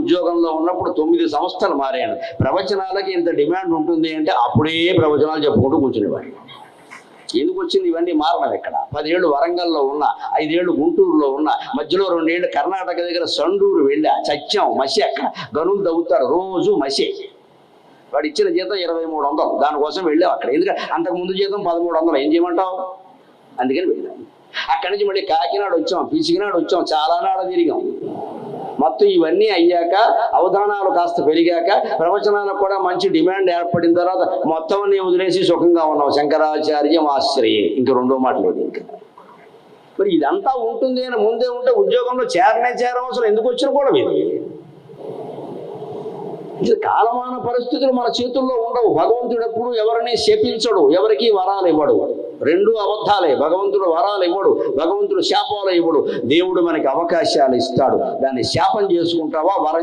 ఉద్యోగంలో ఉన్నప్పుడు 9 సంస్థలు మారాను. ప్రవచనాలకి ఇంత డిమాండ్ ఉంటుంది అంటే అప్పుడే ప్రవచనాలు చెప్పుకుంటూ కూర్చునేవాడు. ఎందుకు వచ్చింది ఇవన్నీ మారడం? ఎక్కడ 10 ఏళ్ళు వరంగల్లో ఉన్నా, 5 ఏళ్ళు గుంటూరులో ఉన్నా, మధ్యలో 2 ఏళ్ళు కర్ణాటక దగ్గర సండూరు వెళ్ళా, చచ్చాం, మసి అక్కడ గనులు తవ్వుతారు రోజు మసి. వాడు ఇచ్చిన జీతం 2300, దానికోసం వెళ్ళావు అక్కడ. ఎందుకంటే అంతకుముందు జీతం 1300, ఏం చేయమంటావు? అందుకని వెళ్ళాం. అక్కడి నుంచి మళ్ళీ కాకినాడ వచ్చాం, పిసికినాడు వచ్చాం, చాలా నాడ తిరిగాం. మొత్తం ఇవన్నీ అయ్యాక అవధానాలు కాస్త పెరిగాక ప్రవచనాలకు కూడా మంచి డిమాండ్ ఏర్పడిన తర్వాత మొత్తం అన్ని వదిలేసి సుఖంగా ఉన్నాం. శంకరాచార్యం ఆశ్రయే, ఇంక రెండో మాట లేదు. ఇంకా మరి ఇదంతా ఉంటుంది అని ముందే ఉంటే ఉద్యోగంలో చేరవసరం ఎందుకు వచ్చిన కూడా ఇది కాలమాన పరిస్థితులు మన చేతుల్లో ఉండవు. భగవంతుడు ఎప్పుడు ఎవరిని శపించడు, ఎవరికి వరాలు ఇవ్వడు. 2 అబద్ధాలే. భగవంతుడు వరాలు ఇవ్వడు, భగవంతుడు శాపాలు ఇవ్వడు. దేవుడు మనకి అవకాశాలు ఇస్తాడు. దాన్ని శాపం చేసుకుంటావా, వరం